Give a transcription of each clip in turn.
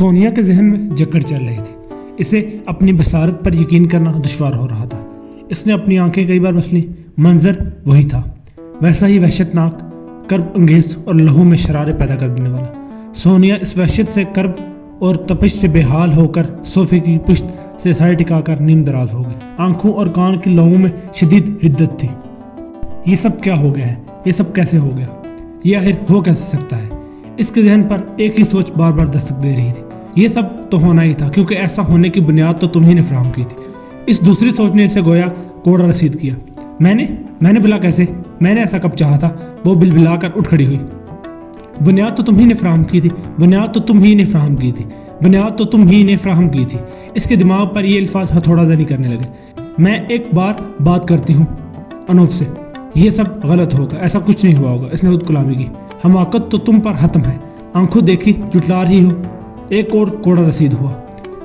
सोनिया के जहन में जकड़ चल रही थी। इसे अपनी बसारत पर यकीन करना दुश्वार हो रहा था। इसने अपनी आंखें कई बार मसली, मंजर वही था, वैसा ही वहशतनाक, कर्ब अंगेज और लहू में शरारे पैदा कर देने वाला। सोनिया इस वहशत से, कर्ब और तपिश से बेहाल होकर सोफे की पुश्त से सर टिकाकर नीम दराज हो गई। आंखों और कान की लहू में शदीद हिद्दत थी। ये सब क्या हो गया है? ये सब कैसे हो गया? ये आखिर हो कैसे सकता है? इसके जहन पर एक ही सोच बार बार दस्तक दे रही थी, ये सब तो होना ही था, क्योंकि ऐसा होने की बुनियाद तो तुम ही ने फराहम की थी। इस दूसरी सोच ने इसे गोया कोड़ा रसीद किया। मैंने भला कैसे? मैंने ऐसा कब चाहा था? वो बिलबिलाकर उठ खड़ी हुई। बुनियाद तो तुम ही ने फराहम की थी, बुनियाद तो तुम ही ने फराहम की थी, बुनियाद तो तुम ही ने फराहम की थी। इसके दिमाग पर ये अल्फाज हथौड़ाजनी करने लगे। मैं एक बार बात करती हूँ अनूप से, ये सब गलत होगा, ऐसा कुछ नहीं हुआ होगा। इसने खुद गुलामी की। हमाकत तो तुम पर हतम है, आंखों देखी जुटला रही हो। एक और कोड़ा रसीद हुआ।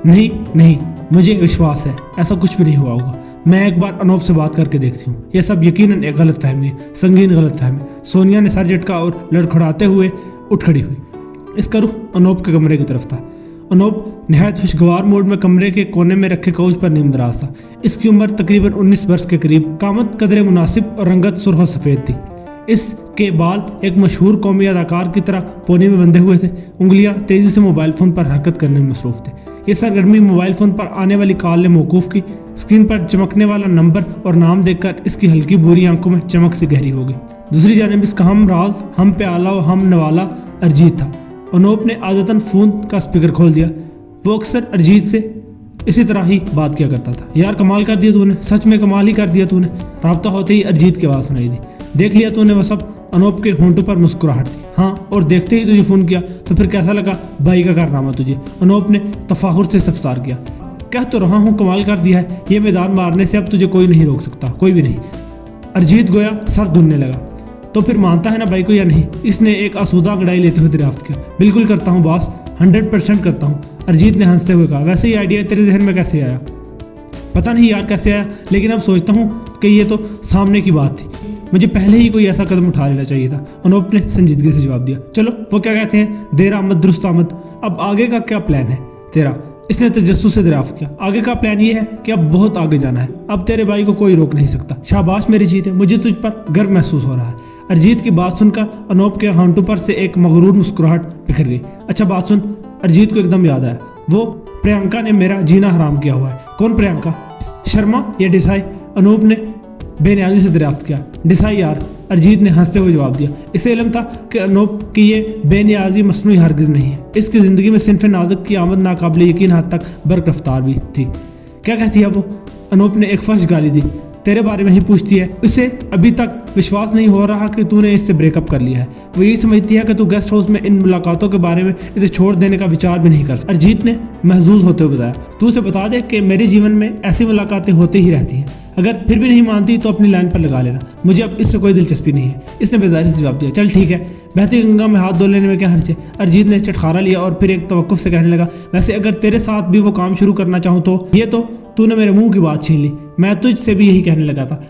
नहीं, मुझे विश्वास है ऐसा कुछ भी नहीं हुआ होगा। मैं एक बार अनूप से बात करके देखती हूँ। यह सब यकीनन एक गलत फहमी है, संगीन गलत फहमी। सोनिया ने सर झटका और लड़खड़ाते हुए उठ खड़ी हुई। इसका रुख अनूप के कमरे की तरफ था। अनूप नहायत खुशगवार मूड में कमरे के कोने में रखे काउच पर नीम दराज था। इसकी उम्र तकरीबन 19 वर्ष के करीब, कामत कदरे मुनासिब और रंगत सुर्ख सफ़ेद थी। इसके बाल एक मशहूर कौमी अदाकार की तरह पोनी में बंधे हुए थे। उंगलियां तेजी से मोबाइल फ़ोन पर हरकत करने में मसरूफ़ थे। ये सरगर्मी मोबाइल फ़ोन पर आने वाली कॉल ने मौकूफ़ की। स्क्रीन पर चमकने वाला नंबर और नाम देखकर इसकी हल्की बुरी आंखों में चमक सी गहरी हो गई। दूसरी जानिब इसका हम राज, हम पे आला और हम नवाला अरजीत था। अनूप ने आदतन फ़ोन का स्पीकर खोल दिया। वो अक्सर अरजीत से इसी तरह ही बात किया करता था। यार कमाल कर दिया तूने, सच में कमाल ही कर दिया तूने। राब्ता होते ही अरजीत की आवाज़ सुनाई दी। देख लिया तूने वो सब? अनूप के होंठों पर मुस्कुराहट थी। हाँ, और देखते ही तुझे फ़ोन किया तो फिर कैसा लगा? भाई का कारनामा तुझे, अनूप ने तफाहुर से इस्तफसार किया। कह तो रहा हूँ कमाल कर दिया है, ये मैदान मारने से अब तुझे कोई नहीं रोक सकता, कोई भी नहीं। अरजीत गोया सर धुनने लगा। तो फिर मानता है ना भाई को या नहीं? इसने एक आसूदा अंगड़ाई लेते हुए दरियाफ्त किया। बिल्कुल करता हूँ बॉस, 100% करता हूँ, अरजीत ने हंसते हुए कहा। वैसे ही आइडिया तेरे जहन में कैसे आया? पता नहीं यार कैसे आया, लेकिन अब सोचता हूँ कि ये तो सामने की बात थी, मुझे पहले ही कोई ऐसा कदम उठा लेना चाहिए था। अनूप ने संजीदगी से जवाब दिया। चलो वो क्या कहते हैं, देर आमद दुरुस्त आमद। अब आगे का क्या प्लान है तेरा? इसने तजस्सुस से दरियाफ्त किया। आगे का प्लान ये है कि अब बहुत आगे जाना है। अब तेरे भाई को कोई रोक नहीं सकता। शाबाश मेरी जीत है, मुझे तुझ पर गर्व महसूस हो रहा है। अरजीत की बात सुनकर अनूप के होंठों पर से एक मगरूर मुस्कुराहट बिखर गई। अच्छा बात सुन, अरजीत को एकदम याद आया। वो प्रियंका ने मेरा जीना हराम किया हुआ है। कौन प्रियंका? शर्मा या डिसाई? अनूप ने बेनियाजी से दरियाफ्त किया। डिसाई यार, अरजीत ने हंसते हुए जवाब दिया। इसे इल्म था कि अनूप की ये बेनियाजी मसनूई हरगिज़ नहीं है। इसकी ज़िंदगी में सिनफ़ नाजुक की आमद नाकाबिले यकीन हद तक बर्क रफ्तार भी थी। क्या कहती है वो? अनूप ने एक फर्श गाली दी। तेरे बारे में ही पूछती है। उसे अभी तक विश्वास नहीं हो रहा कि तूने इससे ब्रेकअप कर लिया है। वो यही समझती है कि तू गेस्ट हाउस में इन मुलाकातों के बारे में इसे छोड़ देने का विचार भी नहीं कर सकता। अरजीत ने महजूज होते हुए बताया। तू उसे बता दे कि मेरे जीवन में ऐसी मुलाकातें होती ही रहती हैं। अगर फिर भी नहीं मानती तो अपनी लाइन पर लगा लेना, मुझे अब इससे कोई दिलचस्पी नहीं है। इसने बेजारी से जवाब दिया। चल ठीक है, बहती गंगा में हाथ धो लेने में क्या हर्ज है? अरजीत ने चटखारा लिया और फिर एक तवक्कुफ से कहने लगा। वैसे अगर तेरे साथ भी वो काम शुरू करना चाहूँ तो ये तो तूने मेरे मुंह की बात छीन ली। मैं तुझसे भी यही कहने लगा था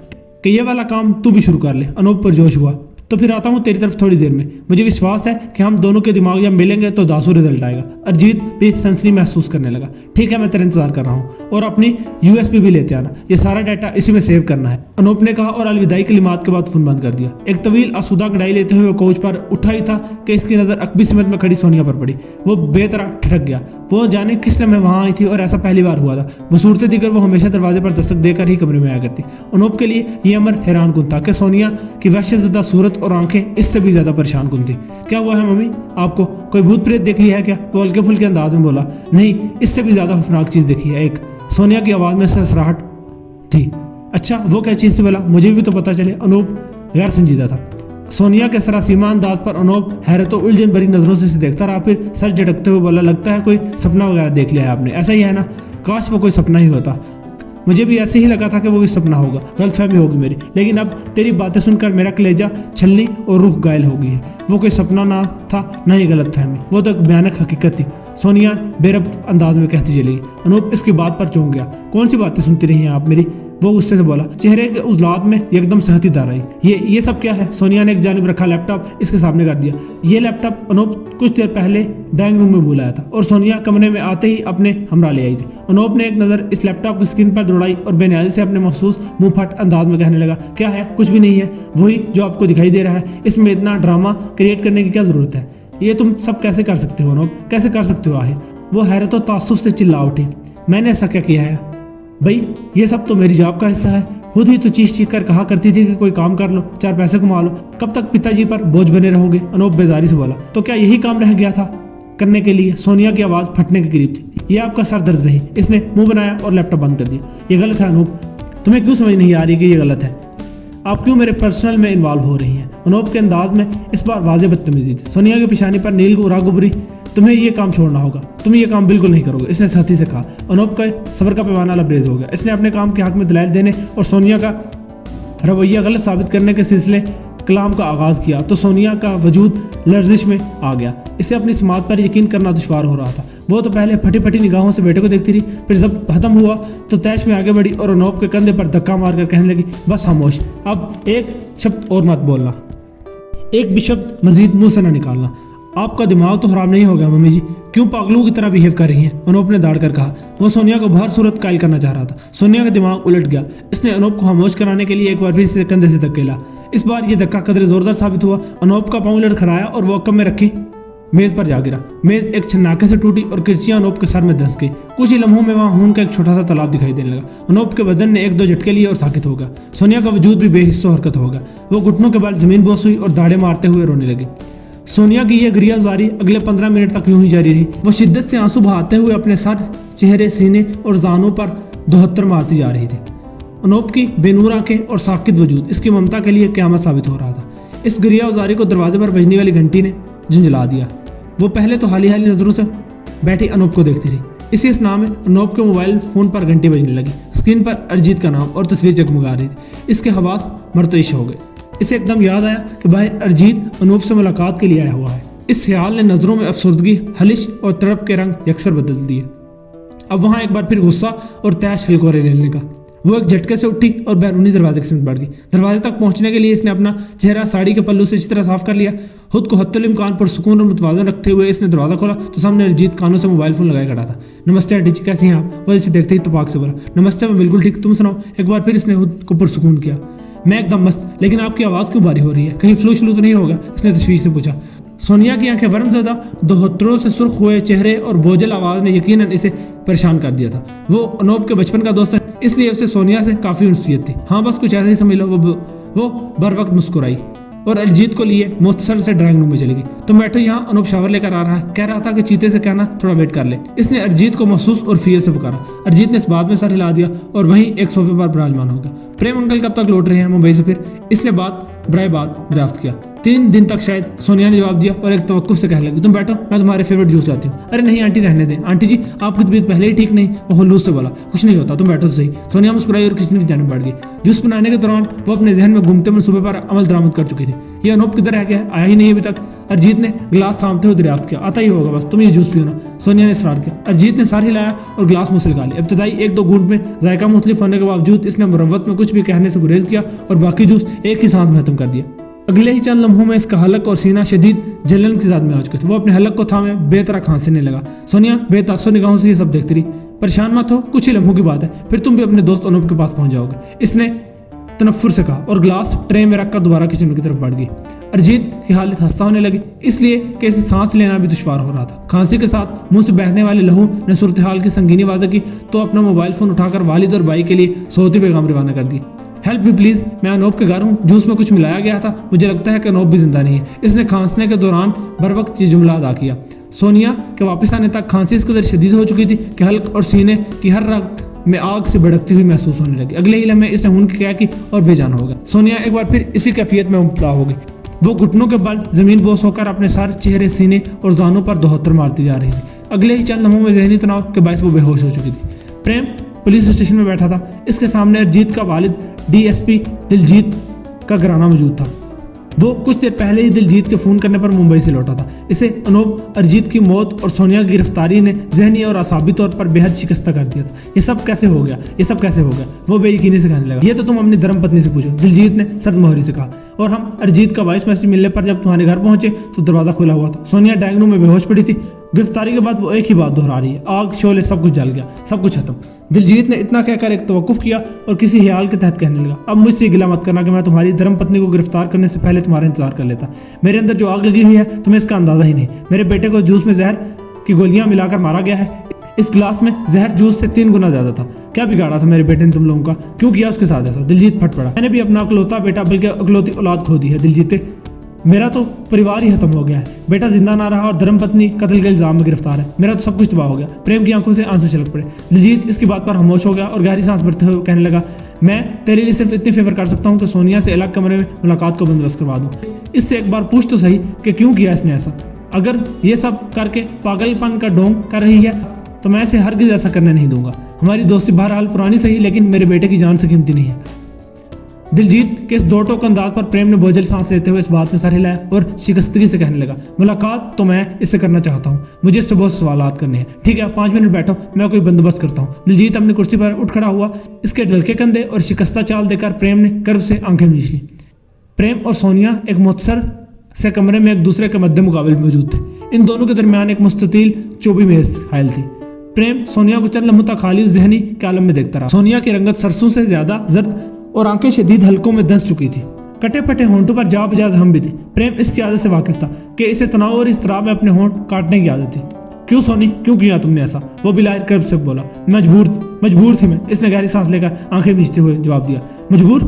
कि ये वाला काम तू भी शुरू कर ले। अनूप पर जोश हुआ। तो फिर आता हूँ तेरी तरफ थोड़ी देर में। मुझे विश्वास है कि हम दोनों के दिमाग जब मिलेंगे तो दासू रिजल्ट आएगा। अरजीत भी सनसनी महसूस करने लगा। ठीक है, मैं तेरा इंतजार कर रहा हूँ, और अपनी USB भी लेते आना, ये सारा डाटा इसी में सेव करना है, अनूप ने कहा और अलविदाई कलिमात के बाद फोन बंद कर दिया। एक तवील आसूदा गड़ाई लेते हुए वो कोच पर उठा ही था कि इसकी नज़र अकबी सिमत में खड़ी सोनिया पर पड़ी। वो बेतरह ठिठक गया। वो जाने किस लम्हे वहाँ आई थी और ऐसा पहली बार हुआ था। बसूरत दीगर वो हमेशा दरवाजे पर दस्तक देकर ही कमरे में आया करती। अनूप के लिए ये अमर हैरान कुन था कि सोनिया की वहशतज़दा सूरत और आंखें इससे भी ज्यादा परेशान कुन थी। क्या हुआ है मम्मी? आपको कोई भूत प्रेत देख लिया है क्या? वो हल्के फुल्के अंदाज में बोला। नहीं, इससे भी ज्यादा खौफनाक चीज देखी है एक। सोनिया की आवाज में सरसराहट थी। अच्छा वो क्या चीज से बोला? मुझे भी तो पता चले। अनूप गैर संजीदा था। सोनिया के सरासीमा अंदाज पर अनूप हैरत और उलझन भरी नजरों से देखता रहा, फिर सर झटकते हुए बोला। लगता है कोई सपना वगैरह देख लिया है आपने, ऐसा ही है ना? काश वो कोई सपना ही होता। मुझे भी ऐसे ही लगा था कि वो भी सपना होगा, गलतफहमी होगी मेरी, लेकिन अब तेरी बातें सुनकर मेरा कलेजा छलनी और रूह घायल हो गई है। वो कोई सपना ना था, ना ही गलतफहमी, वो तो एक भयानक हकीकत थी, सोनिया बेरब्त अंदाज में कहती चली। अनूप इसकी बात पर चौंक गया। कौन सी बातें सुनती रही हैं आप मेरी? वो गुस्से से बोला। चेहरे के उजलात में एकदम सहती धार आई। ये सब क्या है? सोनिया ने एक जानिब रखा लैपटॉप इसके सामने कर दिया। ये लैपटॉप अनूप कुछ देर पहले ड्राइंग रूम में भूल आया था और सोनिया कमरे में आते ही अपने हमरा ले आई थी। अनूप ने एक नज़र इस लैपटॉप की स्क्रीन पर दौड़ाई और बेनियाजी से अपने महसूस मुंह फट अंदाज में कहने लगा, क्या है? कुछ भी नहीं है, वही जो आपको दिखाई दे रहा है। इसमें इतना ड्रामा क्रिएट करने की क्या ज़रूरत है? ये तुम सब कैसे कर सकते हो अनूप? कैसे कर सकते हो? आहिर वो हैरत और तासुफ से चिल्ला उठी। मैंने ऐसा क्या किया है भाई? ये सब तो मेरी जॉब का हिस्सा है। खुद ही तो चीख कर कहा करती थी कि कोई काम कर लो, 4 पैसे कमा लो। कब तक पिताजी पर बोझ बने रहोगे? अनूप बेजारी से बोला। तो क्या यही काम रह गया था करने के लिए? सोनिया की आवाज़ फटने के करीब थी। ये आपका सर दर्द नहीं। इसने मुंह बनाया और लैपटॉप बंद कर दिया। ये गलत है अनूप। तुम्हें क्यों समझ नहीं आ रही कि ये गलत है? आप क्यों मेरे पर्सनल में इन्वॉल्व हो रही हैं? अनूप के अंदाज में इस बार वाज़ेह बदतमीजी थी। सोनिया की पेशानी पर नील को राग उभरी। तुम्हें ये काम छोड़ना होगा, तुम ये काम बिल्कुल नहीं करोगे, इसने सख्ती से कहा। अनूप का सब्र का पैमाना लबरेज हो गया। इसने अपने काम के हक में दलाइल देने और सोनिया का रवैया गलत साबित करने के सिलसिले कलाम का आगाज़ किया तो सोनिया का वजूद लर्जिश में आ गया। इसे अपनी समात पर यकीन करना दुश्वार हो रहा था। वो तो पहले फटी फटी निगाहों से बेटे को देखती रही, फिर जब खत्म हुआ तो तैश में आगे बढ़ी और अनूप के कंधे पर धक्का मारकर कहने लगी, बस खामोश, अब एक शब्द और मत बोलना, एक भी शब्द मजीद मुंह से न निकालना। आपका दिमाग तो खराब नहीं हो गया मम्मी जी? क्यों पागलों की तरह बिहेव कर रही हैं? अनूप ने दाड़ कर कहा। वो सोनिया को बाहर सूरत कायल करना चाह रहा था। सोनिया का दिमाग उलट गया। इसने अनूप को खामोश कराने के लिए एक बार फिर से कंधे से धकेला। इस बार यह धक्का कदरे जोरदार साबित हुआ। अनूप का पांव लड़खड़ाया और वो अक्कम में रखी मेज पर जा गिरा। मेज एक छन्नाके से टूटी और किरचियां अनूप के सर में धंस गई। कुछ ही लम्हों में वहां खून का एक छोटा सा तालाब दिखाई देने लगा। अनूप के बदन ने 1-2 झटके लिए और साकित हो गया। सोनिया का वजूद भी बेहिस्सो हरकत हो गया। वो घुटनों के बल जमीन बोस हुई और दाढ़े मारते हुए रोने लगी। सोनिया की यह गरियाजारी अगले 15 मिनट तक यूं ही जारी रही। वो शिद्दत से आंसू बहाते हुए अपने सर, चेहरे, सीने और जानों पर दोहत्तर मारती जा रही थी। अनूप की बेनूर आंखें और साकित वजूद इसकी ममता के लिए क़यामत साबित हो रहा था। इस गरियाजारी को दरवाजे पर बजने वाली घंटी ने झुंझला दिया। वो पहले तो हाली हाली नजरों से बैठी अनूप को देखती रही। इसी स्नाह में अनूप के मोबाइल फोन पर घंटी बजने लगी। स्क्रीन पर अरिजीत का नाम और तस्वीर जगमगा रही थी। इसके हवास मरतइश हो गए। इसे एकदम याद आया कि भाई अरिजीत अनूप से मुलाकात के लिए आया हुआ है। इस ख्याल ने नजरों में अफसुर्दगी, हलिश और तड़प के रंग यकसर बदल दिए। अब वहां एक बार फिर गुस्सा और तैश हिलकोरे लेने का। वो एक झटके से उठी और बैरूनी दरवाजे की तरफ बढ़ गई। दरवाजे तक पहुंचने के लिए इसने अपना चेहरा साड़ी के पल्लू से इस तरह साफ कर लिया। खुद को हत्तुल इम्कान पर सुकून और मुतवाज़न रखते हुए इसने दरवाजा खोला तो सामने अरिजीत कानों से मोबाइल फोन लगाए खड़ा था। नमस्ते आंटी जी, कैसी हैं आप? वो इसे देखते ही तपाक से बोला, नमस्ते, मैं बिल्कुल ठीक, तुम सुनाओ। एक बार फिर इसने खुद को पुरसुकून किया। मैं एकदम मस्त, लेकिन आपकी आवाज़ क्यों भारी हो रही है? कहीं फ्लू श्लू तो नहीं होगा? इसने तशवीश से पूछा। सोनिया की आंखें वरमज़दा, दोहत्तरों से सुर्ख हुए चेहरे और बोझल आवाज़ ने यकीनन इसे परेशान कर दिया था। वो अनूप के बचपन का दोस्त है, इसलिए उसे सोनिया से काफ़ी उनसीयत थी। हाँ, बस कुछ ऐसा ही समझ लो। वो बर वक्त मुस्कुराई और अरिजीत को लिए मुख्तसर से ड्राइंग रूम में चली गई। तुम बैठो यहाँ, अनूप शावर लेकर आ रहा है। कह रहा था कि चीते से कहना थोड़ा वेट कर ले। इसने अरिजीत को महसूस और फियर से पुकारा। अरिजीत ने इस बात में सर हिला दिया और वहीं एक सोफे पर विराजमान हो गया। प्रेम अंकल कब तक लौट रहे हैं मुंबई से? फिर इसने बात बराए बात दरियाफ्त किया। 3 दिन तक शायद, सोनिया ने जवाब दिया और एक तवक्कुफ से कहने लगी, तुम बैठो, मैं तुम्हारे फेवरेट जूस लाती हूँ। अरे नहीं आंटी, रहने दें। आंटी जी, आपकी तबीयत पहले ही ठीक नहीं। वो हुलूस से बोला, कुछ नहीं होता, तुम बैठो तो सही। सोनिया मुस्कुराई और किचन की जानिब बढ़ गई। जूस बनाने के दौरान वो अपने जहन में घूमते मनसूबे पर अमल दरामद कर चुकी थी। ये अनूप किधर रह गया? आया ही नहीं अभी तक। अरिजीत ने गिलास थामते हुए दरियाफ्त किया। आता ही होगा, बस तुम ये जूस पियो ना। सोनिया ने इसरार किया। अरिजीत ने सार हिलाया और गिलास मुंह से निकाल लिया। इब्तदाई 1-2 घूंट में जायका मुख्तलिफ होने के बावजूद इसने मुरव्वत में कुछ भी कहने से गुरेज किया और बाकी जूस एक ही सांस में खत्म कर दिया। अगले ही चंद लम्हों में इसका हलक और सीना शदीद जलन की ज़द में आ चुके थे। वो अपने हलक को थामे बेतरह खांसने लगा। सोनिया बेतासुर निगाहों से ये सब देखती रही। परेशान मत हो, कुछ ही लम्हों की बात है, फिर तुम भी अपने दोस्त अनूप के पास पहुंच जाओगे, इसने तनफ्फुर से कहा और ग्लास ट्रे में रखकर दोबारा किचन की तरफ बढ़ गई। अरिजीत की हालत खस्ता होने लगी, इसलिए कि इसे सांस लेना भी दुश्वार हो रहा था। खांसी के साथ मुंह से बहने वाले लहू ने सूरत हाल की संगीनी वाज़ेह की तो अपना मोबाइल फोन उठाकर वालिद और भाई के लिए सौती पैगाम रवाना कर दी। हेल्प मी प्लीज़, मैं अनूप के घर हूँ, जूस में कुछ मिलाया गया था, मुझे लगता है कि अनूप भी जिंदा नहीं है। इसने खांसने के दौरान बर वक्त ये जुमला अदा किया। सोनिया के वापस आने तक खांसी इस कदर शदीद हो चुकी थी कि हल्क और सीने की हर रग में आग से भड़कती हुई महसूस होने लगी। अगले ही लम्हे इसने खून की क्या की और बेजान हो गया। सोनिया एक बार फिर इसी कैफियत में मुब्तला हो गई। वो घुटनों के बल जमीन बोस होकर अपने सारे चेहरे, सीने और जानों पर दोहत्तर मारती जा रही थी। अगले ही चंद लम्हों में जहनी तनाव के बायस वो बेहोश हो चुकी थी। प्रेम पुलिस स्टेशन में बैठा था। इसके सामने अरिजीत का वालिद DSP दिलजीत का घराना मौजूद था। वो कुछ देर पहले ही दिलजीत के फ़ोन करने पर मुंबई से लौटा था। इसे अनूप, अरिजीत की मौत और सोनिया की गिरफ्तारी ने जहनी और असाबी तौर पर बेहद शिकस्त कर दिया था। ये सब कैसे हो गया, ये सब कैसे हो गया? वो बेयकीनी से कहने लगा, ये तो तुम अपनी धर्मपत्नी से पूछो, दिलजीत ने सर्द मोहरी से कहा। और हम अरिजीत का वॉइस मैसेज मिलने पर जब तुम्हारे घर पहुंचे तो दरवाजा खुला हुआ था। सोनिया डाइनिंग रूम में बेहोश पड़ी थी। गिरफ्तारी के बाद वो एक ही बात दोहरा रही है, आग शोले सब कुछ जल गया, सब कुछ खत्म। दिलजीत ने इतना कहकर एक तवक्कुफ किया और किसी ख्याल के तहत कहने लगा, अब मुझसे गिला मत करना कि मैं तुम्हारी धर्मपत्नी को गिरफ्तार करने से पहले तुम्हारा इंतजार कर लेता। मेरे अंदर जो आग लगी हुई है तुम्हें इसका अंदाजा ही नहीं। मेरे बेटे को जूस में जहर की गोलियां मिलाकर मारा गया है। इस गिलास में जहर जूस से 3 गुना ज्यादा था। क्या बिगाड़ा था मेरे बेटे ने तुम लोगों का? क्यों किया उसके साथ ऐसा? दिलजीत फट पड़ा। मैंने भी अपना अकलौता बेटा बल्कि अकलौती औलाद खो दी है दिलजीत। मेरा तो परिवार ही खत्म हो गया है। बेटा जिंदा ना रहा और धर्मपत्नी कत्ल के इल्जाम में गिरफ्तार है। मेरा तो सब कुछ तबाह हो गया। प्रेम की आंखों से आंसू छलक पड़े। दिलजीत इसकी बात पर खामोश हो गया और गहरी सांस भरते हुए कहने लगा, मैं तेरे लिए सिर्फ इतनी फेवर कर सकता हूँ कि सोनिया से अलग कमरे में मुलाकात को बंदोबस्त करवा दूँ। इससे एक बार पूछ तो सही कि क्यों किया इसने ऐसा। अगर ये सब करके पागलपन का ढोंग कर रही है तो मैं इसे हरगिज ऐसा करने नहीं दूंगा। हमारी दोस्ती बहरहाल पुरानी सही, लेकिन मेरे बेटे की जान से कीमती नहीं है। दिलजीत के इस दो टोक अंदाज पर प्रेम ने बोझल सांस लेते हुए इस बात में सर हिलाया और शिकस्तगी से कहने लगा, मुलाकात तो मैं इससे करना चाहता हूँ, मुझे इससे बहुत सवालात करने हैं। ठीक है, 5 मिनट बैठो, मैं कोई बंदोबस्त करता हूँ। दिलजीत अपनी कुर्सी पर उठ खड़ा हुआ। इसके ढलके कंधे और शिकस्ता चाल देकर प्रेम ने गर्व से आंखें मीच ली। प्रेम और सोनिया एक मुत्सर से कमरे में एक दूसरे के मध्य मुकाबले मौजूद थे। इन दोनों के दरमियान एक मुस्ततील चौबी मेज हायल थी। प्रेम सोनिया को चंद लम्हों तक खाली उस जहनी के आलम में देखता रहा। सोनिया की रंगत सरसों से ज्यादा जर्द और आंखें शदीद हलकों में धंस चुकी थी। कटे फटे होंठों पर जा बजा हम भी थे। प्रेम इसकी आदत से वाकिफ था कि इसे तनाव और इस तरह में अपने होंठ काटने की आदत थी। क्यों सोनी, क्यों किया तुमने ऐसा? वो बिलायर कर्ब से बोला। मजबूर थी मैं, इसने गहरी सांस लेकर आंखें मीचते हुए जवाब दिया। मजबूर?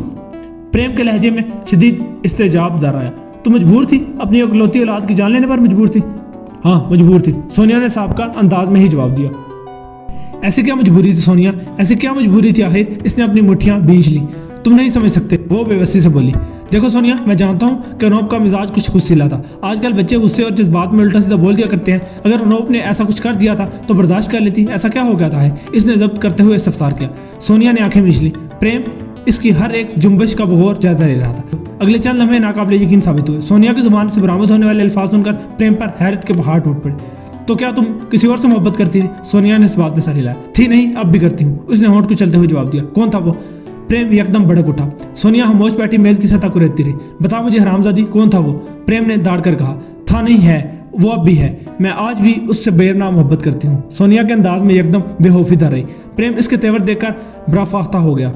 प्रेम के लहजे में शदीद इस्तेजाब दोहराया। तू मजबूर थी? अपनी इकलौती औलाद की जान लेने पर मजबूर थी? हाँ मजबूर थी, सोनिया ने साहब का अंदाज में ही जवाब दिया। ऐसी क्या मजबूरी थी सोनिया, ऐसी क्या मजबूरी थी आखिर? इसने अपनी मुट्ठियां भींच ली। तुम नहीं समझ सकते, वो बेबसी से बोली। देखो सोनिया, मैं जानता हूँ कि अनूप का मिजाज कुछ गुस्सीला था। आजकल बच्चे गुस्से और जज्बात में उल्टा सीधा बोल दिया करते हैं। अगर अनूप ने ऐसा कुछ कर दिया था तो बर्दाश्त कर लेती, ऐसा क्या हो गया था? इसने जब्त करते हुए इस्तफसार किया। सोनिया ने आंखें मीच ली। प्रेम इसकी हर एक जुम्बश का बगौर जायजा ले रहा था। अगले चंद लम्हे नाकाबिले यकीन साबित हुए। सोनिया की जुबान से बरामद होने वाले अल्फाज सुनकर प्रेम पर हैरत के पहाड़ टूट पड़े। तो क्या तुम किसी और से मोहब्बत करती थी? सोनिया ने इस बात में सर हिलाया। थी नहीं, अब भी करती हूँ, उसने होंठ को चलते हुए जवाब दिया। कौन था वो? प्रेम एकदम भड़क उठा। सोनिया खामोश बैठी मेज की सतह को रेतती रही। बता मुझे हरामजादी, कौन था वो? प्रेम ने दाड़ कर कहा। था नहीं, है, वो अब भी है। मैं आज भी उससे बेरना मोहब्बत करती हूँ। सोनिया के अंदाज में एकदम बेखौफी धर रही। प्रेम इसके तेवर देखकर बराफाख्ता हो गया।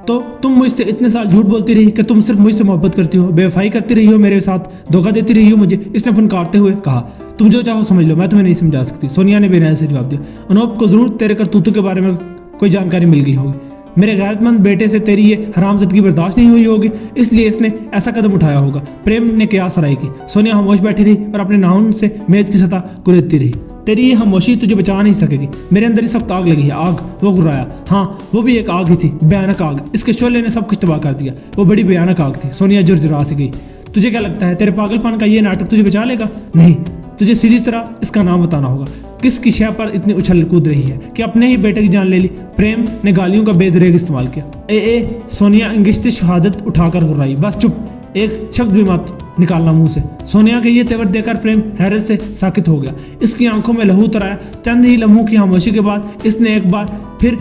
तो तुम मुझसे इतने साल झूठ बोलती रही कि तुम सिर्फ मुझसे मोहब्बत करती हो, बेवफाई करती रही हो, मेरे साथ धोखा देती रही हो मुझे, इसने फुनकारते हुए कहा। तुम जो चाहो समझ लो, मैं तुम्हें नहीं समझा सकती, सोनिया ने बेनहायत से जवाब दिया। अनूप को जरूर तेरे करतूतों के बारे में कोई जानकारी मिल गई होगी। मेरे गैरतमंद बेटे से तेरी ये हरामज़दगी बर्दाश्त नहीं हुई होगी, इसलिए इसने ऐसा कदम उठाया होगा। प्रेम ने क्या सराई की। सोनिया खामोश बैठी रही और अपने नाखून से मेज की सतह कुरेदती रही। तेरी ये खामोशी तुझे बचा नहीं सकेगी। मेरे अंदर ही सख्त आग लगी है। आग? वो गुर्राया। हाँ, वो भी एक आग ही थी, भयानक आग। इसके शोले ने सब कुछ तबाह कर दिया। वो बड़ी भयानक आग थी। सोनिया जुर्जुरा सी गई। तुझे क्या लगता है तेरे पागलपन का ये नाटक तुझे बचा लेगा? नहीं, तुझे सीधी तरह इसका नाम बताना होगा। किस की शय पर इतनी उछल कूद रही है कि अपने ही बेटे की जान ले ली? प्रेम ने गालियों का बेदरेग इस्तेमाल किया। सोनिया इंगिश्त शहादत उठाकर गुर्राई। बस चुप, एक शब्द भी मत निकालना मुंह से। सोनिया के ये तेवर देखकर प्रेम हैरत से साकित हो गया। इसकी आंखों में लहू तराया। चंद ही लम्हों की खामोशी के बाद इसने एक बार फिर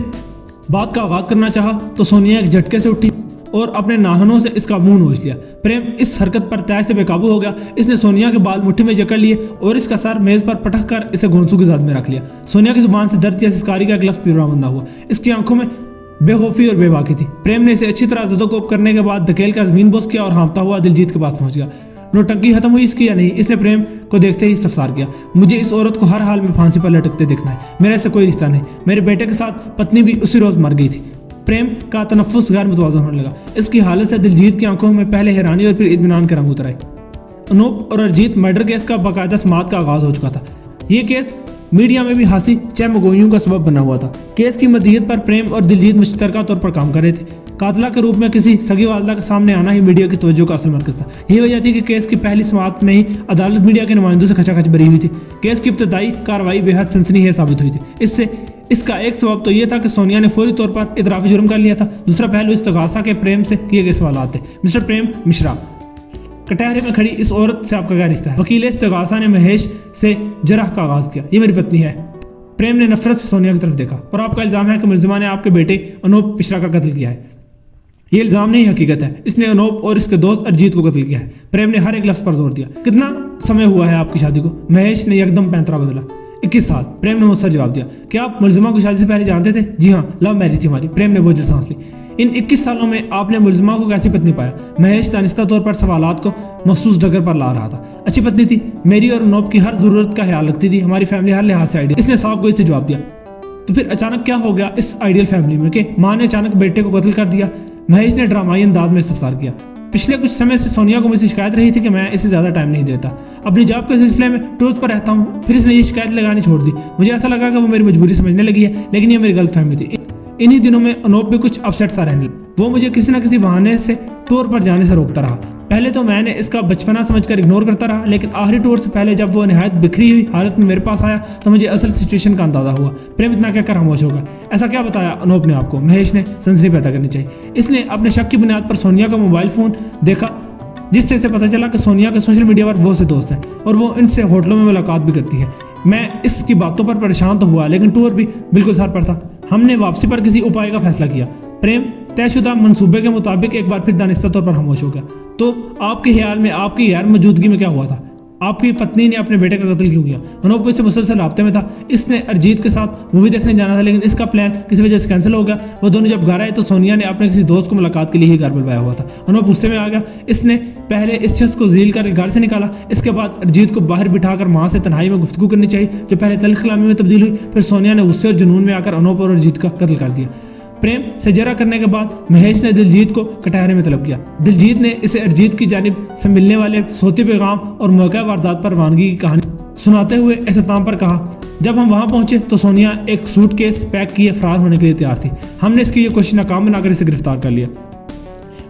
बात का आगाज करना चाहा तो सोनिया एक झटके से उठी और अपने नाखूनों से इसका मुंह नोच लिया। प्रेम इस हरकत पर तय से बेकाबू हो गया। इसने सोनिया के बाल मुट्ठी में जकड़ लिए और इसका सर मेज पर पटक कर इसे घुंसू की ज़द में रख लिया। सोनिया की जुबान से दर्द या सिसकारी का एक लफ्ज़ भी बरामद न हुआ। इसकी आंखों में बेखौफी और बेबाकी थी। प्रेम ने इसे अच्छी तरह जदोकोप करने के बाद धकेल कर जमीन बोस किया और हाँफता हुआ दिलजीत के पास पहुंच गया। नौटंकी खत्म हुई इसकी या नहीं? इसने प्रेम को देखते ही इस्तफसार किया। मुझे इस औरत को हर हाल में फांसी पर लटकते देखना है। मेरा इससे कोई रिश्ता नहीं। मेरे बेटे के साथ पत्नी भी उसी रोज मर गई थी। प्रेम का तनफ्फुस गैर मुतवाज़न होने लगा। इसकी हालत से दिलजीत की आंखों में पहले हैरानी और फिर इत्मीनान के रंग उतर आए। अनूप और अरिजीत मर्डर केस का बाकायदा समाअत का आगाज हो चुका था। ये केस मीडिया में भी हंसी चहमगोइयों का सबब बना हुआ था। केस की मदीयत पर प्रेम और दिलजीत मुश्तरका तौर पर काम कर रहे थे। कातला के रूप में किसी सगी वालदा के सामने आना ही मीडिया की तवज्जो का असल मरकज था। यही वजह थी कि केस की पहली समाअत में ही अदालत मीडिया के नुमाइंदों से खचाखच भरी हुई थी। केस की इब्तदाई कार्रवाई बेहद सनसनीखेज साबित हुई थी। इसका एक सबब तो यह था कि सोनिया ने फौरी तौर पर इतराफ़ी जुर्म कर लिया था। दूसरा पहलू इस तगासा के प्रेम से किए गए सवाल थे। मिस्टर प्रेम मिश्रा, कटहरे में खड़ी इस औरत से आपका क्या रिश्ता है? वकील इस्तगासा ने महेश से जरह का आगाज किया। ये मेरी पत्नी है। प्रेम ने नफरत से सोनिया की तरफ देखा। और आपका इल्जाम है कि मुलजिमा ने आपके बेटे अनूप मिश्रा का कत्ल किया है। ये इल्जाम नहीं, हकीकत है। इसने अनूप और इसके दोस्त अरिजीत को कत्ल किया है। प्रेम ने हर एक लफ्ज पर जोर दिया। कितना समय हुआ है आपकी शादी को? महेश ने एकदम पैंतरा बदला। 21 साल। प्रेम ने मुझसे जवाब दिया। क्या आप मुलजिमा को शादी से पहले जानते थे? जी हाँ, लव मैरिज थी हमारी। प्रेम ने बोझिल सांस ली। इन 21 सालों में आपने मुलजिमा को कैसी पत्नी पाया? महेश दानिस्ता तौर पर सवालात को मखसूस डगर पर ला रहा था। अच्छी पत्नी थी, मेरी और अनूप की हर जरूरत का ख्याल रखती थी, हमारी फैमिली हर लिहाज से आइडियल। इसने साफ गोई से जवाब दिया। तो फिर अचानक क्या हो गया इस आइडियल फैमिली में कि माँ ने अचानक बेटे को कत्ल कर दिया? महेश ने ड्रामाई अंदाज में इस्तफसार किया। पिछले कुछ समय से सोनिया को मुझसे शिकायत रही थी कि मैं इसे ज़्यादा टाइम नहीं देता, अपनी जॉब के सिलसिले में टूर्स पर रहता हूँ। फिर इसने ये शिकायत लगानी छोड़ दी। मुझे ऐसा लगा कि वो मेरी मजबूरी समझने लगी है, लेकिन ये मेरी गलतफहमी थी। इन्हीं दिनों में अनूप भी कुछ अपसेट सा रहने लगा। वो मुझे किसी न किसी बहाने से टूर पर जाने से रोकता रहा। पहले तो मैंने इसका बचपना समझकर इग्नोर करता रहा, लेकिन आखिरी टूर से पहले जब वो निहायत बिखरी हुई हालत में मेरे पास आया तो मुझे असल सिचुएशन का अंदाजा हुआ। प्रेम इतना कहकर खामोश होगा। ऐसा क्या बताया अनूप ने आपको? महेश ने सनसनी पैदा करनी चाहिए। इसने अपने शक की बुनियाद पर सोनिया का मोबाइल फ़ोन देखा, जिससे इसे पता चला कि सोनिया के सोशल मीडिया पर बहुत से दोस्त हैं और वो इनसे होटलों में मुलाकात भी करती है। मैं इसकी बातों पर परेशान तो हुआ, लेकिन टूर भी बिल्कुल सर पर था। हमने वापसी पर किसी उपाय का फैसला किया। प्रेम तयशुदा मंसूबे के मुताबिक एक बार फिर दानिस्ता तौर पर खामोश हो गया। तो आपके ख्याल में आपकी गैर मौजूदगी में क्या हुआ था? आपकी पत्नी ने अपने बेटे का कत्ल क्यों किया? अनूप इससे मुसलसल राब्ते में था। इसने अरिजीत के साथ मूवी देखने जाना था, लेकिन इसका प्लान किसी वजह से कैंसिल हो गया। वो दोनों जब घर आए तो सोनिया ने अपने किसी दोस्त को मुलाकात के लिए ही घर बुलवाया हुआ था। अनूप गुस्से में आ गया। इसने पहले इस शख्स को जलील करके घर से निकाला। इसके बाद अरिजीत को बाहर बिठाकर माँ से तन्हाई में गुफ्तगू करनी चाहिए, जो पहले तल्ख कलामी में तब्दील हुई। फिर सोनिया ने गुस्से और जुनून में आकर अनूप और अरिजीत का कत्ल कर दिया। प्रेम से जरा करने के बाद महेश ने दिलजीत को कटहरे में तलब किया। दिलजीत ने इसे अरिजीत की जानिब से मिलने वाले सोती पैगाम और मौका वारदात पर रवानगी की कहानी सुनाते हुए इख्तिताम पर कहा। जब हम वहां पहुंचे तो सोनिया एक सूटकेस पैक किए फरार होने के लिए तैयार थी। हमने इसकी ये कोशिश नाकाम बनाकर इसे गिरफ्तार कर लिया।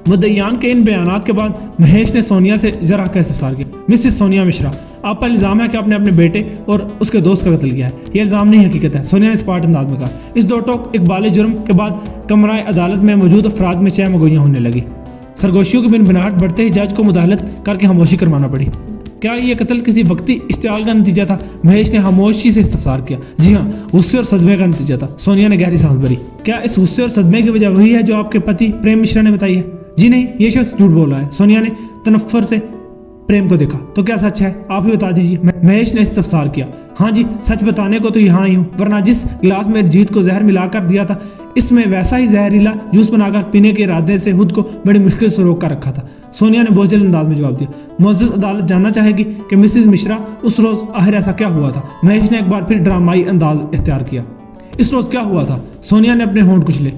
मुद्दईयान के इन बयानात के बाद महेश ने सोनिया से जरा का इस्तफसार किया। मिसेस सोनिया मिश्रा, आप पर इल्ज़ाम है कि आपने अपने बेटे और उसके दोस्त का कत्ल किया है। यह इल्ज़ाम नहीं, हकीकत है, सोनिया ने स्पार्ट अंदाज में कहा। इस दो टोक इकबाल जुर्म के बाद कमराए अदालत में मौजूद अफराद में चहमगोइयाँ होने लगी। सरगोशियों की बिनबनाहट बढ़ते ही जज को मुदाखलत करके खामोशी करवाना पड़ी। क्या ये कत्ल किसी वक्ती इश्तियाल का नतीजा था? महेश ने खामोशी से इस्तफसार किया। जी हाँ, गुस्से और सदमे का नतीजा था। सोनिया ने गहरी सांस भरी। क्या इस गुस्से और सदमे की वजह वही है जो आपके पति प्रेम मिश्रा ने बताई है? जी नहीं, ये शख्स झूठ बोल रहा है। सोनिया ने तनफ्फर से प्रेम को देखा। तो क्या सच है? आप ही बता दीजिए। महेश ने इस्तफसार किया। हाँ जी, सच बताने को तो यहाँ आई हूँ, वरना जिस गिलास में अरिजीत को जहर मिलाकर दिया था, इसमें वैसा ही जहरीला जूस बनाकर पीने के इरादे से खुद को बड़ी मुश्किल से रोक कर रखा था। सोनिया ने बोझिल अंदाज में जवाब दिया। मुअज़्ज़ज़ अदालत जानना चाहेगी कि मिसेस मिश्रा उस रोज़ आखिर ऐसा क्या हुआ था? महेश ने एक बार फिर ड्रामाई अंदाज इख्तियार किया। इस रोज़ क्या हुआ था? सोनिया ने अपने होंठ कुचले।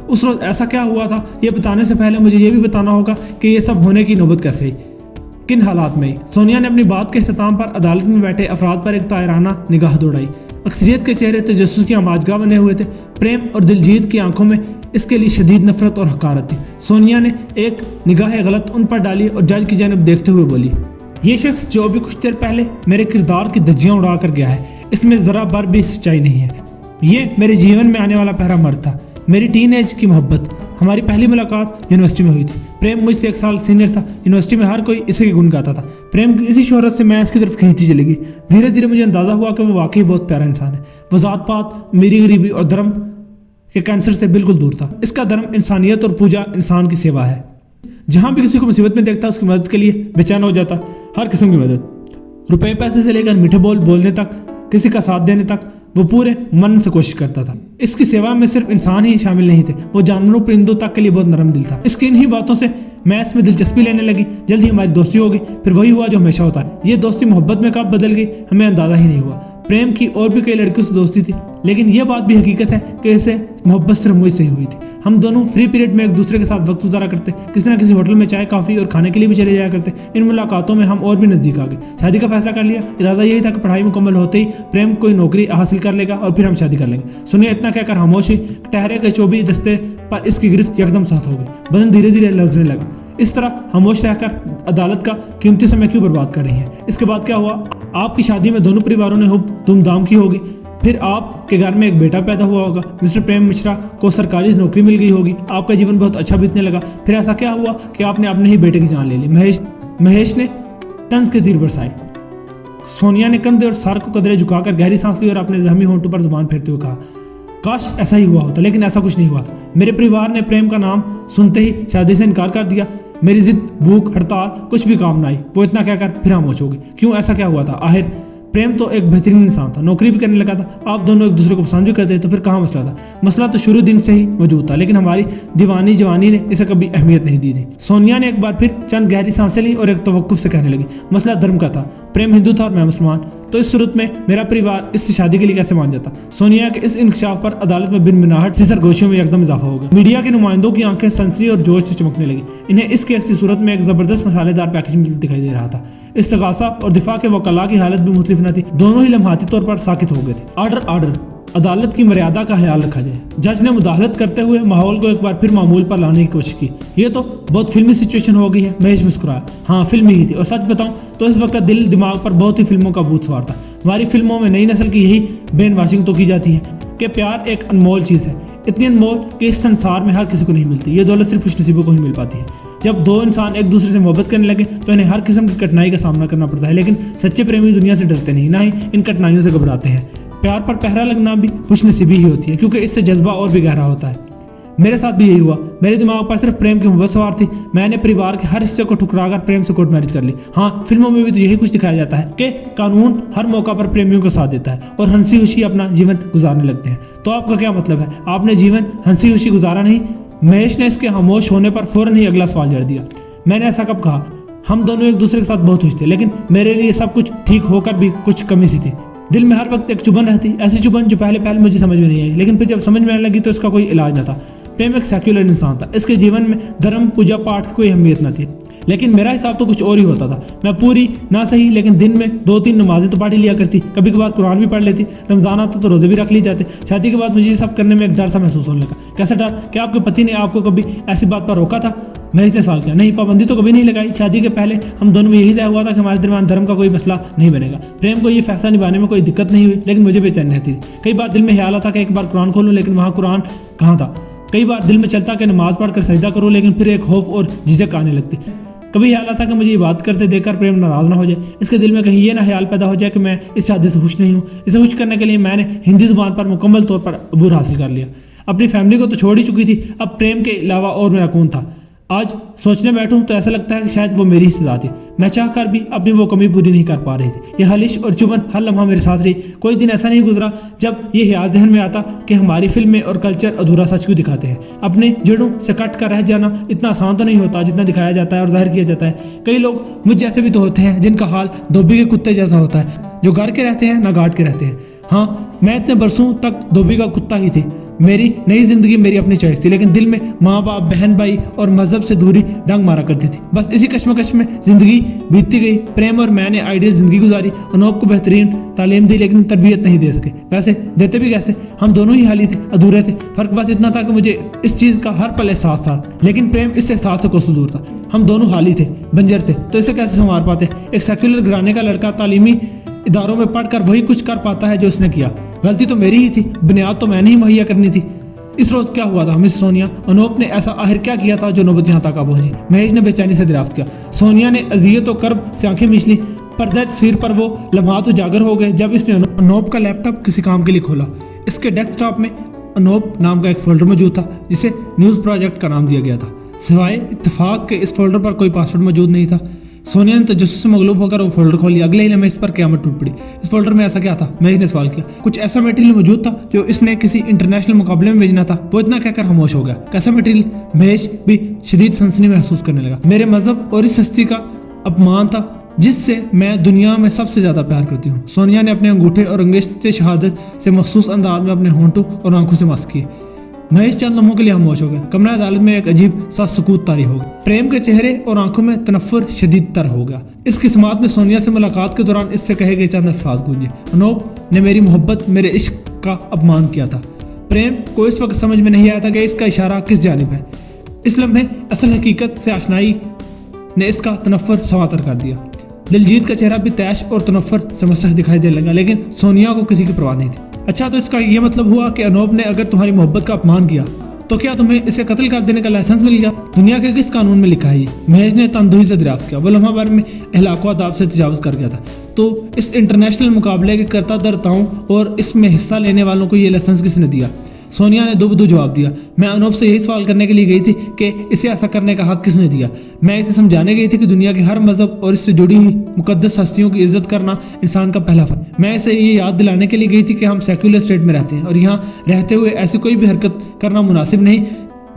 उस रोज़ ऐसा क्या हुआ था? ये बताने से पहले मुझे ये भी बताना होगा कि ये सब होने की नौबत कैसे आई, किन हालात में? सोनिया ने अपनी बात के इख्तिताम पर अदालत में बैठे अफराद पर एक तायराना निगाह दौड़ाई। अक्सरियत के चेहरे तजस्सुस की आमाजगाह बने हुए थे। प्रेम और दिलजीत की आंखों में इसके लिए शदीद नफरत और हकारत थी। सोनिया ने एक निगाह गलत उन पर डाली और जज की जानब देखते हुए बोली, ये शख्स जो अभी कुछ देर पहले मेरे किरदार की धज्जियां उड़ा कर गया है, इसमें ज़रा बर भी सच्चाई नहीं है। ये मेरे जीवन में आने वाला पहला मर्द था। मेरी टीन एज की मोहब्बत, हमारी पहली मुलाकात यूनिवर्सिटी में हुई थी। प्रेम मुझसे 1 साल सीनियर था। यूनिवर्सिटी में हर कोई इसी के गुण गाता था। प्रेम की इसी शोहरत से मैं इसकी तरफ खींचती चली गई। धीरे धीरे मुझे अंदाज़ा हुआ कि वो वाकई बहुत प्यारा इंसान है। वो ज़ात पात, मेरी गरीबी और धर्म के कैंसर से बिल्कुल दूर था। इसका धर्म इंसानियत और पूजा इंसान की सेवा है। जहाँ भी किसी को मुसीबत में देखता उसकी मदद के लिए बेचैन हो जाता। हर किस्म की मदद, रुपए पैसे से लेकर मीठे बोल बोलने तक, किसी का साथ देने तक वो पूरे मन से कोशिश करता था। इसकी सेवा में सिर्फ इंसान ही शामिल नहीं थे, वो जानवरों परिंदों तक के लिए बहुत नरम दिल था। इसकी इन्हीं बातों से मैं इसमें दिलचस्पी लेने लगी। जल्द ही हमारी दोस्ती हो गई। फिर वही हुआ जो हमेशा होता है। ये दोस्ती मोहब्बत में कब बदल गई हमें अंदाजा ही नहीं हुआ। प्रेम की और भी कई लड़कियों से दोस्ती थी, लेकिन यह बात भी हकीकत है कि इसे मोहब्बत सिर्फ मुझसे ही हुई थी। हम दोनों फ्री पीरियड में एक दूसरे के साथ वक्त गुजारा करते, किसी न किसी होटल में चाय कॉफ़ी और खाने के लिए भी चले जाया करते। इन मुलाकातों में हम और भी नज़दीक आ गए। शादी का फैसला कर लिया। इरादा यही था कि पढ़ाई मुकम्मल होते ही प्रेम कोई नौकरी हासिल कर लेगा और फिर हम शादी कर लेंगे। सुनिए, इतना कहकर खामोश हुई। टहरे के 24 दस्ते पर इसकी गिरफ्त एकदम साथ हो गई। बदन धीरे धीरे लर्जने लगा। इस तरह खामोश रहकर अदालत का कीमती समय क्यों बर्बाद कर रही हैं? इसके बाद क्या हुआ? आपकी शादी में दोनों परिवारों ने खूब धूमधाम की होगी। फिर आपके घर में एक बेटा पैदा हुआ होगा। मिस्टर प्रेम मिश्रा को सरकारी नौकरी मिल गई होगी। आपका जीवन बहुत अच्छा बीतने लगा। फिर ऐसा क्या हुआ कि आपने अपने ही बेटे की जान ले ली? महेश ने तंज के तीर बरसाए। सोनिया ने कंधे और सर को कदरे झुकाकर गहरी सांस ली और अपने जख्मी होंठों पर जुबान फेरते हुए कहा, काश ऐसा ही हुआ होता, लेकिन ऐसा कुछ नहीं हुआ था। मेरे परिवार ने प्रेम का नाम सुनते ही शादी से इनकार कर दिया। मेरी जिद, भूख, हड़ताल कुछ भी काम ना आई। वो इतना कहकर फिर खामोश हो गई। क्यों, ऐसा क्या हुआ था? आखिर प्रेम तो एक बेहतरीन इंसान था, नौकरी भी करने लगा था, आप दोनों एक दूसरे को पसंद भी करते, तो फिर कहाँ मसला था? मसला तो शुरू दिन से ही मौजूद था, लेकिन हमारी दीवानी जवानी ने इसे कभी अहमियत नहीं दी थी। सोनिया ने एक बार फिर चंद गहरी सांसें ली और एक तवक्कुफ से कहने लगी, मसला धर्म का था। प्रेम हिंदू था और मैं मुसलमान, तो इस सूरत में मेरा परिवार इस शादी के लिए कैसे मान जाता? सोनिया के इस इंकशाफ पर अदालत में बिन बिनाहट सी सरगोशियों में एकदम इजाफा हो गया। मीडिया के नुमाइंदों की आंखें सनसनी और जोश से चमकने लगी। इन्हें इस केस की सूरत में एक जबरदस्त मसालेदार पैकेज मिलता दिखाई दे रहा था। इस्तगासा और दिफा के वकला की हालत भी मुख्तलिफ न थी। दोनों ही लम्हाती तौर पर साकित हो गए थे। ऑर्डर ऑर्डर, अदालत की मर्यादा का ख्याल रखा जाए। जज ने मुदाखलत करते हुए माहौल को एक बार फिर मामूल पर लाने की कोशिश की। ये तो बहुत फिल्मी सिचुएशन हो गई है। महेश मुस्कुराया। हाँ, फिल्मी ही थी, और सच बताऊं तो इस वक्त दिल दिमाग पर बहुत ही फिल्मों का भूत सवार था। हमारी फिल्मों में नई नस्ल की यही ब्रेन वॉशिंग तो की जाती है कि प्यार एक अनमोल चीज़ है, इतनी अनमोल कि इस संसार में हर किसी को नहीं मिलती। ये दौलत सिर्फ खुशनसीबों को ही मिल पाती है। जब दो इंसान एक दूसरे से मोहब्बत करने लगे तो इन्हें हर किस्म की कठिनाई का सामना करना पड़ता है, लेकिन सच्चे प्रेमी दुनिया से डरते नहीं, ना ही इन कठिनाइयों से घबराते हैं। प्यार पर पहरा लगना भी खुशनसीबी ही होती है, क्योंकि इससे जज्बा और भी गहरा होता है। मेरे साथ भी यही हुआ। मेरे दिमाग पर सिर्फ प्रेम की मोहब्बत सवार थी। मैंने परिवार के हर हिस्से को ठुकराकर प्रेम से कोर्ट मैरिज कर ली। हाँ, फिल्मों में भी तो यही कुछ दिखाया जाता है कि कानून हर मौका पर प्रेमियों को साथ देता है और हंसी खुशी अपना जीवन गुजारने लगते हैं। तो आपका क्या मतलब है? आपने जीवन हंसी खुशी गुजारा नहीं? महेश ने इसके खामोश होने पर फौरन ही अगला सवाल जड़ दिया। मैंने ऐसा कब कहा? हम दोनों एक दूसरे के साथ बहुत खुश थे, लेकिन मेरे लिए सब कुछ ठीक होकर भी कुछ कमी सी थी। दिल में हर वक्त एक चुभन रहती, ऐसी चुभन जो पहले मुझे समझ में नहीं आई, लेकिन फिर जब समझ में आने लगी तो इसका कोई इलाज न था। प्रेम एक सेक्युलर इंसान था। इसके जीवन में धर्म, पूजा पाठ की कोई अहमियत न थी, लेकिन मेरा हिसाब तो कुछ और ही होता था। मैं पूरी ना सही लेकिन दिन में 2-3 नमाजें तो पढ़ ही लिया करती, कभी कभार कुरान भी पढ़ लेती, रमजान आता तो रोजे भी रख ली जाते। शादी के बाद मुझे ये सब करने में एक डर सा महसूस होने लगा। कैसा डर? क्या आपके पति ने आपको कभी ऐसी बात पर रोका था? महेश ने सवाल किया। नहीं, पाबंदी तो कभी नहीं लगाई। शादी के पहले हम दोनों में यही तय हुआ था कि हमारे दरमियान धर्म का कोई मसला नहीं बनेगा। प्रेम को ये फैसला निभाने में कोई दिक्कत नहीं हुई, लेकिन मुझे बेचैनी रहती थी। कई बार दिल में ख्याल आता कि एक बार कुरान खोलूं, लेकिन वहाँ कुरान कहाँ था। कई बार दिल में चलता कि नमाज पढ़कर सजदा करूं, लेकिन फिर एक खौफ और झिझक आने लगती। कभी ख्याल आता कि मुझे ये बात करते देखकर प्रेम नाराज ना हो जाए, इसके दिल में कहीं ये ना ख्याल पैदा हो जाए कि मैं इस शादी से खुश नहीं हूँ। इसे खुश करने के लिए मैंने हिंदी जुबान पर मुकम्मल तौर पर अबूर हासिल कर लिया। अपनी फैमिली को तो छोड़ ही चुकी थी, अब प्रेम के अलावा और मेरा कौन था? आज सोचने बैठूं तो ऐसा लगता है कि शायद वो मेरी ही सजा थी। मैं चाहकर भी अपनी वो कमी पूरी नहीं कर पा रही थी। यह हलिश और चुभन हर लम्हा मेरे साथ रही। कोई दिन ऐसा नहीं गुजरा जब ये ख्याल जहन में आता कि हमारी फिल्में और कल्चर अधूरा सच क्यों दिखाते हैं। अपने जड़ों से कट कर रह जाना इतना आसान तो नहीं होता जितना दिखाया जाता है और जाहिर किया जाता है। कई लोग मुझ जैसे भी तो होते हैं जिनका हाल धोबी के कुत्ते जैसा होता है, जो घर के रहते हैं ना गाड़ के रहते हैं। हाँ, मैं इतने बरसों तक धोबी का कुत्ता ही थी। मेरी नई जिंदगी मेरी अपनी चॉइस थी, लेकिन दिल में माँ बाप, बहन भाई और मजहब से दूरी डंग मारा करती थी। बस इसी कश्मकश में जिंदगी बीतती गई। प्रेम और मैंने आइडियल जिंदगी गुजारी। अनूप को बेहतरीन तालीम दी, लेकिन तरबियत नहीं दे सके। वैसे देते भी कैसे? हम दोनों ही हाली थे, अधूरे थे। फर्क बस इतना था कि मुझे इस चीज का हर पल एहसास था, लेकिन प्रेम इस एहसास से कोसों दूर था। हम दोनों हाली थे, बंजर थे, तो इसे कैसे संवार पाते? एक सेक्युलर घराने का लड़का तालीमी इदारों में पढ़कर वही कुछ कर पाता है जो उसने किया। गलती तो मेरी ही थी, बुनियाद तो मैंने ही मुहैया करनी थी। इस रोज क्या हुआ था? मिस सोनिया, अनूप ने ऐसा आखिर क्या किया था जो नौबत यहाँ तक आ पहुंची? महेश ने बेचैनी से दरियाफ्त किया। सोनिया ने अजियत और कर्ब से आंखें मीच ली। पर्दे सिर पर वो लम्हात उजागर हो गए जब इसने अनूप का लैपटॉप किसी काम के लिए खोला। इसके डेस्कटॉप में अनूप नाम का एक फोल्डर मौजूद था जिसे न्यूज़ प्रोजेक्ट का नाम दिया गया था। सिवाय इत्तेफाक के इस फोल्डर पर कोई पासवर्ड मौजूद नहीं था। सोनिया ने तजस्सुस से मगलूब होकर वो फोल्डर खोल लिया। अगले ही लम्हे इस पर क़यामत टूट पड़ी। इस फोल्डर में ऐसा क्या था? महेश ने सवाल किया। कुछ ऐसा मटेरियल मौजूद था जो इसने किसी इंटरनेशनल मुकाबले में भेजना था। वो इतना कहकर खामोश हो गया। कैसा मटेरियल? महेश भी शदीद सनसनी महसूस करने लगा। मेरे मजहब और इस हस्ती का अपमान था जिससे मैं दुनिया में सबसे ज्यादा प्यार करती हूँ। सोनिया ने अपने अंगूठे और अंगेश्ते शहादत से मखसूस अंदाज में अपने होंठों और आंखों से मस किए। महेश चंद लम्हों के लिए खामोश हो गया। कमरा अदालत में एक अजीब सा सुकूत तारी हो गया। प्रेम के चेहरे और आंखों में तनफ्फुर शदीद तर हो गया। इस किस्मत में सोनिया से मुलाकात के दौरान इससे कहे गए चंद अल्फाज गूंजे। अनूप ने मेरी मोहब्बत, मेरे इश्क का अपमान किया था। प्रेम को इस वक्त समझ में नहीं आया था कि इसका इशारा किस जानिब है। इस लम्हे असल हकीकत से आशनाई ने इसका तनफ्फुर सवातर कर दिया। दिलजीत का चेहरा भी तैश और तनफ्फुर से मसख दिखाई देने लगा, लेकिन सोनिया को किसी की परवाह नहीं थी। अच्छा, तो इसका ये मतलब हुआ कि अनूप ने अगर तुम्हारी मोहब्बत का अपमान किया तो क्या तुम्हें इसे कत्ल कर देने का लाइसेंस मिल गया? दुनिया के किस कानून में लिखा है ये? महेश ने तंदुही से दरियाफ्त किया। वो लम्हा भर में अहलाको अदाब से तजावुज कर गया था। तो इस इंटरनेशनल मुकाबले के करता दरताओं और इसमें हिस्सा लेने वालों को ये लाइसेंस किसने दिया? सोनिया ने दुबदू जवाब दिया। मैं अनूप से यही सवाल करने के लिए गई थी कि इसे ऐसा करने का हक किसने दिया। मैं इसे समझाने गई थी कि दुनिया के हर मजहब और इससे जुड़ी हुई मुकद्दस हस्तियों की इज्जत करना इंसान का पहला फर्ज। मैं इसे ये याद दिलाने के लिए गई थी कि हम सेक्युलर स्टेट में रहते हैं और यहाँ रहते हुए ऐसी कोई भी हरकत करना मुनासिब नहीं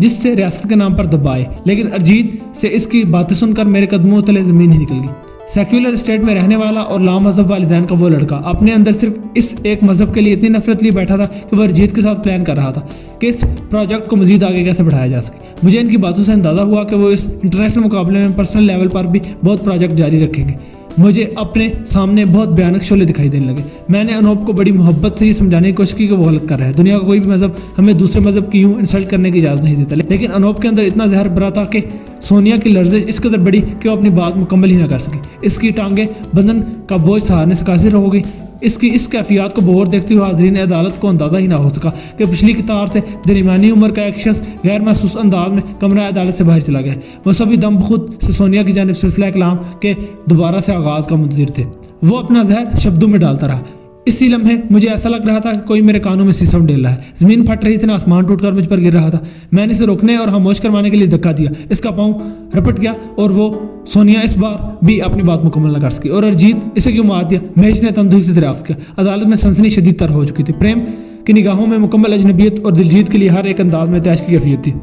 जिससे रियासत के नाम पर दबाए। लेकिन अरजीत से इसकी बातें सुनकर मेरे कदमों तले जमीन ही निकल गई। सेक्युलर स्टेट में रहने वाला और लामजहब वालिदैन का वो लड़का अपने अंदर सिर्फ इस एक मजहब के लिए इतनी नफरत लिए बैठा था कि वह अरजीत के साथ प्लान कर रहा था कि इस प्रोजेक्ट को मजीद आगे कैसे बढ़ाया जा सके। मुझे इनकी बातों से अंदाजा हुआ कि वो इस इंटरनेशनल मुकाबले में पर्सनल लेवल पर भी बहुत प्रोजेक्ट जारी रखेंगे। मुझे अपने सामने बहुत भयानक शोले दिखाई देने लगे। मैंने अनूप को बड़ी मोहब्बत से ये समझाने की कोशिश की कि वो गलत कर रहा है। दुनिया का कोई भी मजहब हमें दूसरे मजहब की यूं इंसल्ट करने की इजाज़त नहीं देता। लेकिन अनूप के अंदर इतना जहर भरा था कि सोनिया की लर्जिश इस कदर बड़ी कि वो अपनी बात मुकम्मल ही ना कर सकी। इसकी टांगें बंधन का बोझ सहारने से कासिर हो गई। इसकी इस कैफियत को बोर देखते हुए हाज़रीन अदालत को अंदाज़ा ही ना हो सका कि पिछली कतार से दरमियानी उम्र का एक शख्स गैर महसूस अंदाज में कमरा अदालत से बाहर चला गया। वो सभी दम खुद से सोनिया की जानिब सिलसिला कलाम के दोबारा से आगाज़ का मुंतज़िर थे। वो अपना जहर शब्दों में डालता रहा। इसी लम्हे मुझे ऐसा लग रहा था कि कोई मेरे कानों में शीशा उंडेल रहा है। ज़मीन फट रही थी ना आसमान टूटकर मुझ पर गिर रहा था। मैंने इसे रोकने और खामोश करवाने के लिए धक्का दिया। इसका पाँव रपट गया और वो सोनिया इस बार भी अपनी बात मुकम्मल न कर सकी। और अरजीत इसे क्यों मार दिया? महेश ने तंदुही से दरियाफ्त किया। अदालत में सनसनी शदीद तर हो चुकी थी। प्रेम की निगाहों में मुकम्मल अजनबियत और दिलजीत के लिए हर एक अंदाज में तैश की कैफियत थी।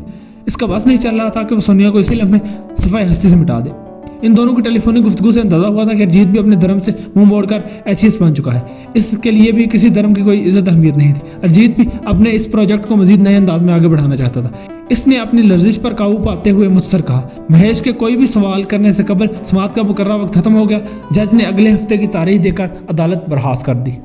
इसका बस नहीं चल रहा था कि वो सोनिया को इसी लम्हे सफाई हस्ती से मिटा दे। इन दोनों की टेलीफोनिक गुफ्तगू से अंदाजा हुआ था कि अरजीत भी अपने धर्म से मुंह मोड़कर एथियस्ट बन चुका है। इसके लिए भी किसी धर्म की कोई इज्जत अहमियत नहीं थी। अरजीत भी अपने इस प्रोजेक्ट को मजीद नए अंदाज में आगे बढ़ाना चाहता था। इसने अपनी लर्जिश पर काबू पाते हुए मुझसे कहा। महेश के कोई भी सवाल करने से कबल समाअत का मुकर्रर वक्त खत्म हो गया। जज ने अगले हफ्ते की तारीख देकर अदालत बर्खास्त कर दी।